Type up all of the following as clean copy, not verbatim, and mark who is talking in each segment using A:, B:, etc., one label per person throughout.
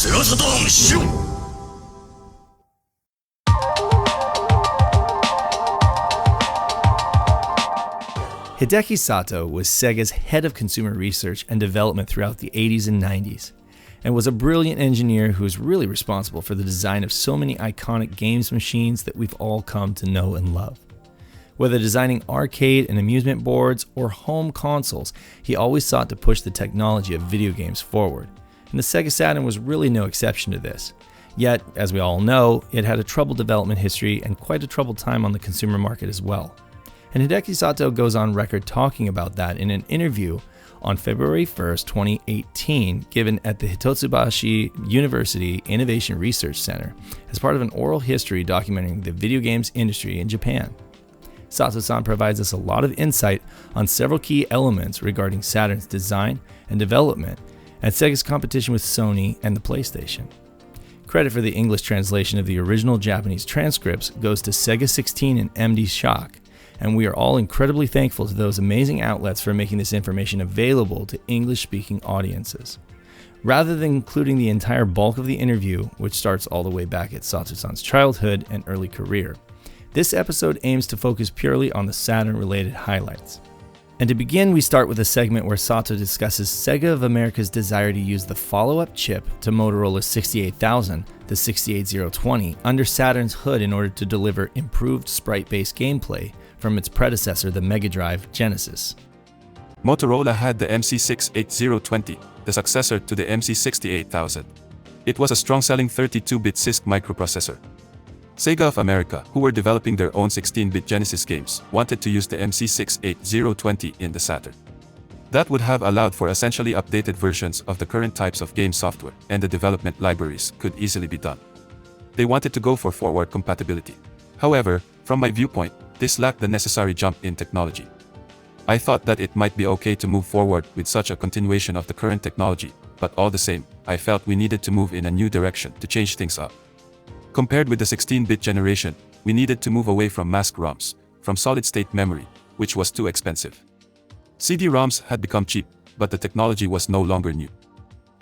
A: SEGA Saturn SHIRO.
B: Hideki Sato was Sega's head of consumer research and development throughout the 80s and 90s, and was a brilliant engineer who was really responsible for the design of so many iconic games machines that we've all come to know and love. Whether designing arcade and amusement boards or home consoles, he always sought to push the technology of video games forward, and the SEGA Saturn was really no exception to this. Yet, as we all know, it had a troubled development history and quite a troubled time on the consumer market as well. And Hideki Sato goes on record talking about that in an interview on February 1st, 2018, given at the Hitotsubashi University Innovation Research Center as part of an oral history documenting the video games industry in Japan. Sato-san provides us a lot of insight on several key elements regarding Saturn's design and development and Sega's competition with Sony and the PlayStation. Credit for the English translation of the original Japanese transcripts goes to SEGA-16 and MD SHOCK, and we are all incredibly thankful to those amazing outlets for making this information available to English-speaking audiences. Rather than including the entire bulk of the interview, which starts all the way back at Sato-san's childhood and early career, this episode aims to focus purely on the Saturn-related highlights. And to begin, we start with a segment where Sato discusses Sega of America's desire to use the follow-up chip to Motorola's 68000, the 68020, under Saturn's hood in order to deliver improved sprite-based gameplay from its predecessor, the Mega Drive Genesis.
C: Motorola had the MC68020, the successor to the MC68000. It was a strong-selling 32-bit CISC microprocessor. Sega of America, who were developing their own 16-bit Genesis games, wanted to use the MC68020 in the Saturn. That would have allowed for essentially updated versions of the current types of game software, and the development libraries could easily be done. They wanted to go for forward compatibility. However, from my viewpoint, this lacked the necessary jump in technology. I thought that it might be okay to move forward with such a continuation of the current technology, but all the same, I felt we needed to move in a new direction to change things up. Compared with the 16-bit generation, we needed to move away from mask ROMs, from solid-state memory, which was too expensive. CD-ROMs had become cheap, but the technology was no longer new.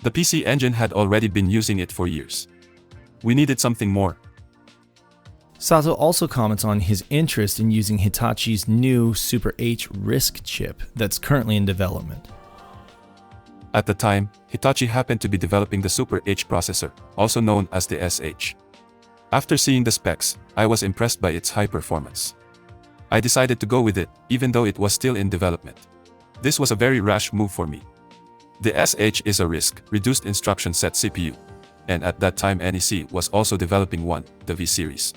C: The PC Engine had already been using it for years. We needed something more.
B: Sato also comments on his interest in using Hitachi's new Super H RISC chip that's currently in development.
C: At the time, Hitachi happened to be developing the Super H processor, also known as the SH. After seeing the specs, I was impressed by its high performance. I decided to go with it, even though it was still in development. This was a very rash move for me. The SH is a RISC, reduced instruction set CPU, and at that time NEC was also developing one, the V series.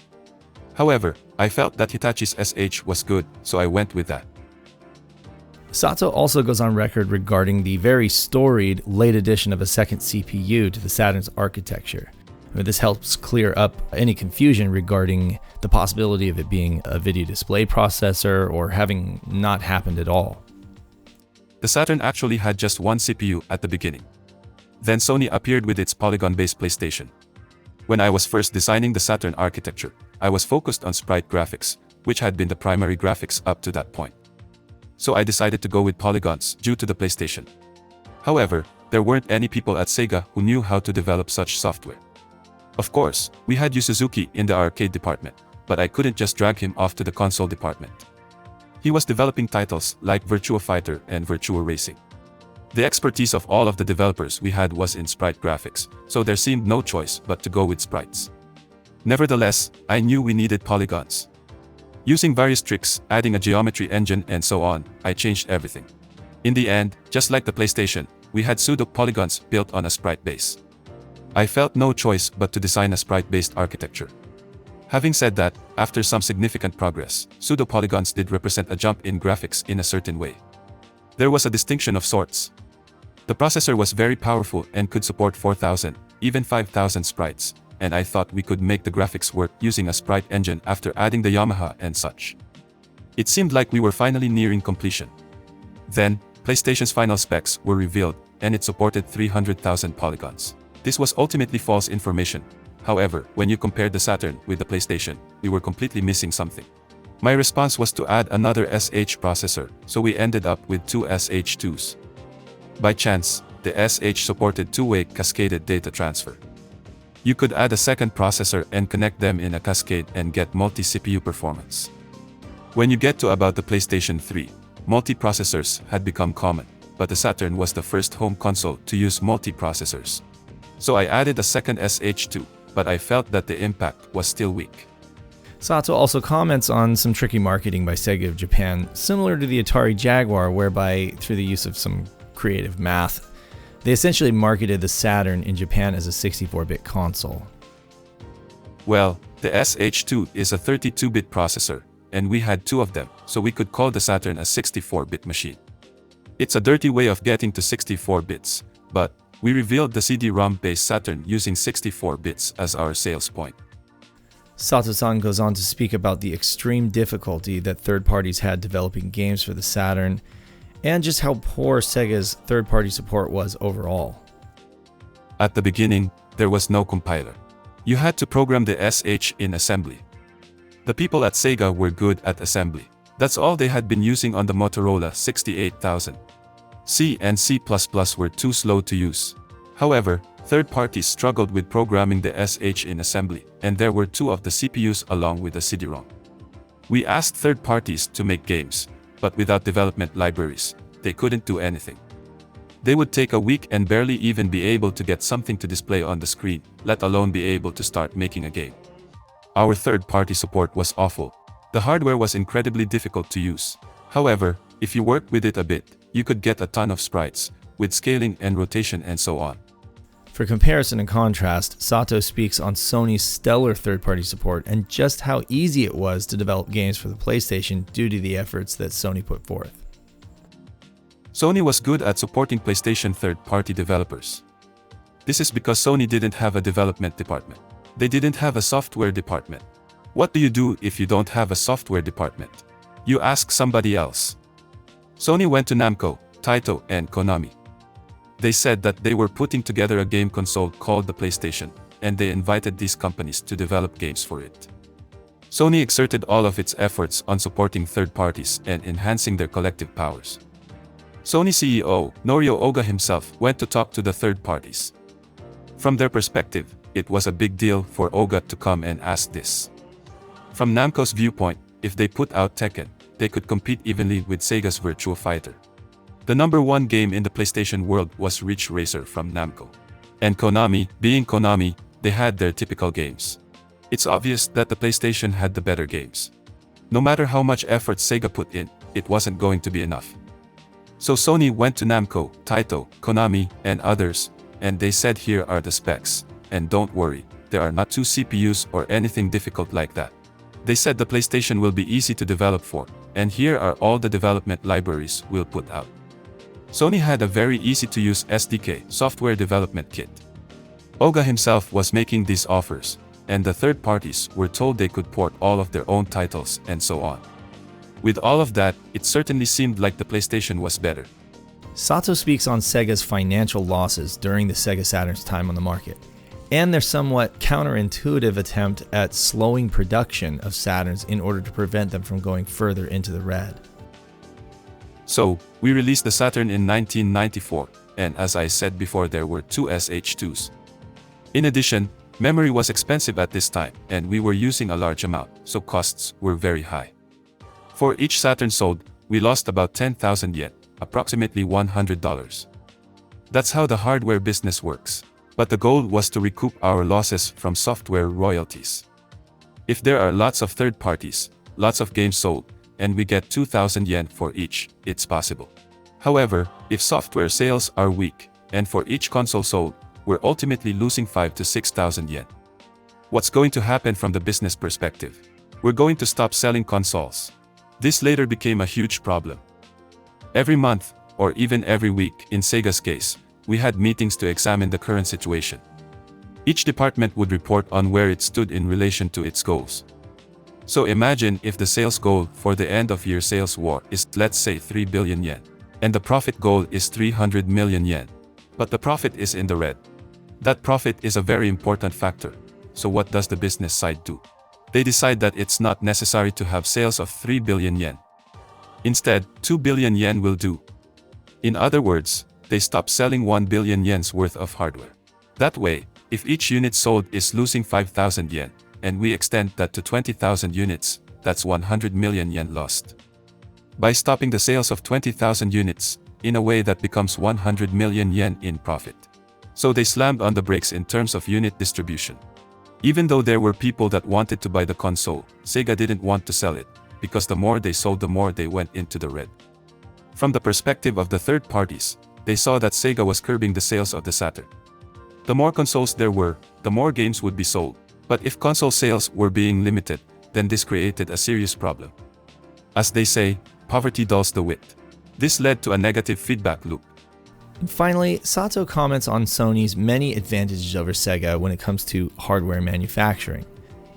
C: However, I felt that Hitachi's SH was good, so I went with that.
B: Sato also goes on record regarding the very storied late addition of a second CPU to the Saturn's architecture. This helps clear up any confusion regarding the possibility of it being a video display processor or having not happened at all.
C: The Saturn actually had just one CPU at the beginning. Then Sony appeared with its polygon-based PlayStation. When I was first designing the Saturn architecture, I was focused on sprite graphics, which had been the primary graphics up to that point. So I decided to go with polygons due to the PlayStation. However, there weren't any people at Sega who knew how to develop such software. Of course, we had Yu Suzuki in the arcade department, but I couldn't just drag him off to the console department. He was developing titles like Virtua Fighter and Virtua Racing. The expertise of all of the developers we had was in sprite graphics, so there seemed no choice but to go with sprites. Nevertheless, I knew we needed polygons. Using various tricks, adding a geometry engine and so on, I changed everything. In the end, just like the PlayStation, we had pseudo-polygons built on a sprite base. I felt no choice but to design a sprite-based architecture. Having said that, after some significant progress, pseudo-polygons did represent a jump in graphics in a certain way. There was a distinction of sorts. The processor was very powerful and could support 4,000, even 5,000 sprites, and I thought we could make the graphics work using a sprite engine after adding the Yamaha and such. It seemed like we were finally nearing completion. Then, PlayStation's final specs were revealed, and it supported 300,000 polygons. This was ultimately false information. However, when you compared the Saturn with the PlayStation, we were completely missing something. My response was to add another SH processor, so we ended up with two SH2s. By chance, the SH supported two-way cascaded data transfer. You could add a second processor and connect them in a cascade and get multi-CPU performance. When you get to about the PlayStation 3, multi-processors had become common, but the Saturn was the first home console to use multi-processors. So I added a second SH2, but I felt that the impact was still weak.
B: Sato also comments on some tricky marketing by Sega of Japan, similar to the Atari Jaguar, whereby through the use of some creative math, they essentially marketed the Saturn in Japan as a 64-bit console.
C: Well, the SH2 is a 32-bit processor, and we had two of them, so we could call the Saturn a 64-bit machine. It's a dirty way of getting to 64 bits, but we revealed the CD-ROM-based Saturn using 64 bits as our sales point.
B: Sato-san goes on to speak about the extreme difficulty that third parties had developing games for the Saturn, and just how poor Sega's third-party support was overall.
C: At the beginning, there was no compiler. You had to program the SH in assembly. The people at Sega were good at assembly. That's all they had been using on the Motorola 68000. C and C++ were too slow to use. However, third parties struggled with programming the SH in assembly, and there were two of the CPUs along with the CD-ROM. We asked third parties to make games, but without development libraries, they couldn't do anything. They would take a week and barely even be able to get something to display on the screen, let alone be able to start making a game. Our third-party support was awful. The hardware was incredibly difficult to use. However, if you worked with it a bit, you could get a ton of sprites, with scaling and rotation and so on.
B: For comparison and contrast, Sato speaks on Sony's stellar third-party support and just how easy it was to develop games for the PlayStation due to the efforts that Sony put forth.
C: Sony was good at supporting PlayStation third-party developers. This is because Sony didn't have a development department. They didn't have a software department. What do you do if you don't have a software department? You ask somebody else. Sony went to Namco, Taito, and Konami. They said that they were putting together a game console called the PlayStation, and they invited these companies to develop games for it. Sony exerted all of its efforts on supporting third parties and enhancing their collective powers. Sony CEO, Norio Oga himself, went to talk to the third parties. From their perspective, it was a big deal for Oga to come and ask this. From Namco's viewpoint, if they put out Tekken, they could compete evenly with Sega's Virtua Fighter. The number one game in the PlayStation world was Ridge Racer from Namco. And Konami, being Konami, they had their typical games. It's obvious that the PlayStation had the better games. No matter how much effort Sega put in, it wasn't going to be enough. So Sony went to Namco, Taito, Konami, and others, and they said here are the specs, and don't worry, there are not two CPUs or anything difficult like that. They said the PlayStation will be easy to develop for, and here are all the development libraries we'll put out. Sony had a very easy-to-use SDK, software development kit. Oga himself was making these offers, and the third parties were told they could port all of their own titles and so on. With all of that, it certainly seemed like the PlayStation was better.
B: Sato speaks on Sega's financial losses during the Sega Saturn's time on the market, and their somewhat counterintuitive attempt at slowing production of Saturns in order to prevent them from going further into the red.
C: So, we released the Saturn in 1994, and as I said before, there were two SH2s. In addition, memory was expensive at this time, and we were using a large amount, so costs were very high. For each Saturn sold, we lost about 10,000 yen, approximately $100. That's how the hardware business works. But the goal was to recoup our losses from software royalties. If there are lots of third parties, lots of games sold, and we get 2,000 yen for each, it's possible. However, if software sales are weak, and for each console sold, we're ultimately losing 5,000 to 6,000 yen. What's going to happen from the business perspective? We're going to stop selling consoles. This later became a huge problem. Every month, or even every week in Sega's case, we had meetings to examine the current situation. Each department would report on where it stood in relation to its goals. So imagine if the sales goal for the end-of-year sales war is, let's say, 3 billion yen, and the profit goal is 300 million yen. But the profit is in the red. That profit is a very important factor. So what does the business side do? They decide that it's not necessary to have sales of 3 billion yen. Instead, 2 billion yen will do. In other words, they stop selling 1 billion yen's worth of hardware. That way, If each unit sold is losing 5,000 yen, and we extend that to 20,000 units, that's 100 million yen lost. By stopping the sales of 20,000 units, in a way that becomes 100 million yen in profit. So they slammed on the brakes in terms of unit distribution. Even though there were people that wanted to buy the console, Sega didn't want to sell it, because the more they sold the more they went into the red. From the perspective of the third parties, they saw that Sega was curbing the sales of the Saturn. The more consoles there were, the more games would be sold. But if console sales were being limited, then this created a serious problem. As they say, poverty dulls the wit. This led to a negative feedback loop.
B: And finally, Sato comments on Sony's many advantages over Sega when it comes to hardware manufacturing.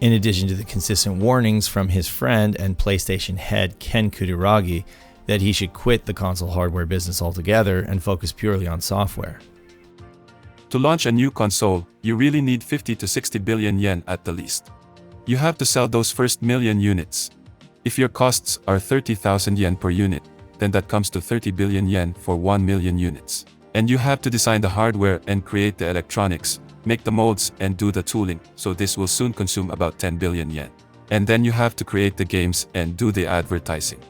B: In addition to the consistent warnings from his friend and PlayStation head Ken Kutaragi that he should quit the console hardware business altogether and focus purely on software.
C: To launch a new console, you really need 50 to 60 billion yen at the least. You have to sell those first million units. If your costs are 30,000 yen per unit, then that comes to 30 billion yen for 1 million units. And you have to design the hardware and create the electronics, make the molds and do the tooling, so this will soon consume about 10 billion yen. And then you have to create the games and do the advertising.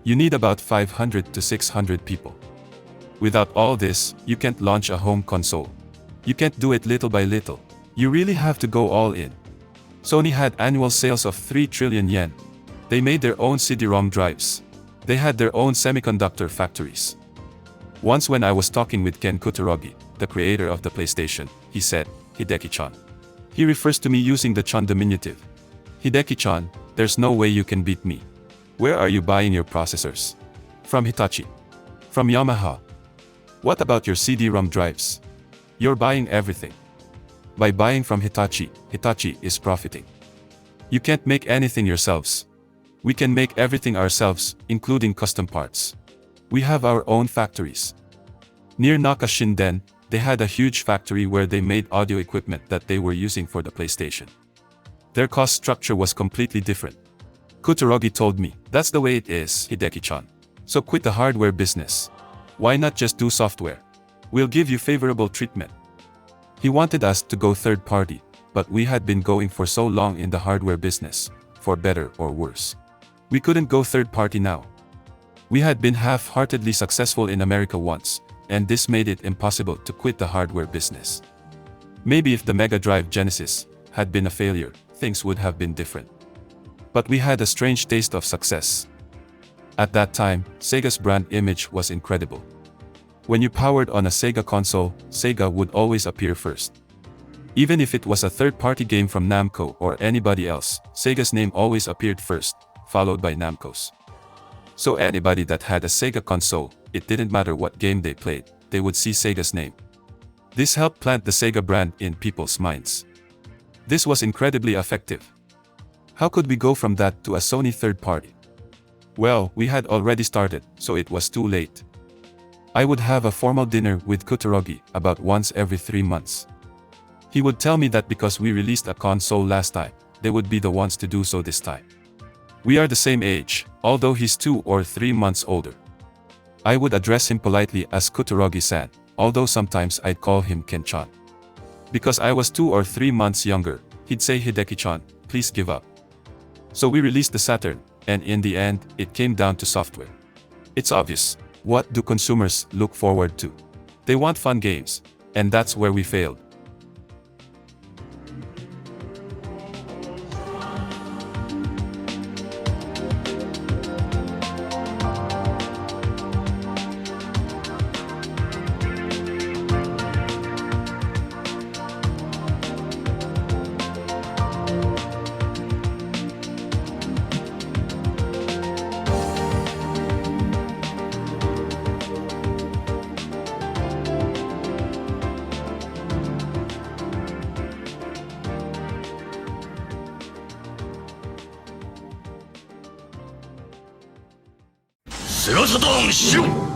C: You need about 500 to 600 people. Without all this, you can't launch a home console. You can't do it little by little. You really have to go all in. Sony had annual sales of 3 trillion yen. They made their own CD-ROM drives. They had their own semiconductor factories. Once when I was talking with Ken Kutaragi, the creator of the PlayStation, he said, "Hideki-chan." He refers to me using the chan diminutive. "Hideki-chan, there's no way you can beat me. Where are you buying your processors? From Hitachi? From Yamaha? What about your CD-ROM drives? You're buying everything. By buying from Hitachi, Hitachi is profiting. You can't make anything yourselves. We can make everything ourselves, including custom parts. We have our own factories." Near Nakashinden, they had a huge factory where they made audio equipment that they were using for the PlayStation. Their cost structure was completely different. Kutaragi told me, "That's the way it is, Hideki-chan. So quit the hardware business. Why not just do software? We'll give you favorable treatment." He wanted us to go third party, but we had been going for so long in the hardware business, for better or worse. We couldn't go third party now. We had been half-heartedly successful in America once, and this made it impossible to quit the hardware business. Maybe if the Mega Drive Genesis had been a failure, things would have been different. But we had a strange taste of success. At that time, Sega's brand image was incredible. When you powered on a Sega console, Sega would always appear first. Even if it was a third-party game from Namco or anybody else, Sega's name always appeared first, followed by Namco's. So anybody that had a Sega console, it didn't matter what game they played, they would see Sega's name. This helped plant the Sega brand in people's minds. This was incredibly effective. How could we go from that to a Sony third party? Well, we had already started, so it was too late. I would have a formal dinner with Kutaragi about once every 3 months. He would tell me that because we released a console last time, they would be the ones to do so this time. We are the same age, although he's 2 or 3 months older. I would address him politely as Kutaragi-san, although sometimes I'd call him Ken-chan. Because I was 2 or 3 months younger, he'd say, "Hideki-chan, please give up." So we released the Saturn, and in the end, it came down to software. It's obvious. What do consumers look forward to? They want fun games, and that's where we failed.
A: SEGA Saturn SHIRO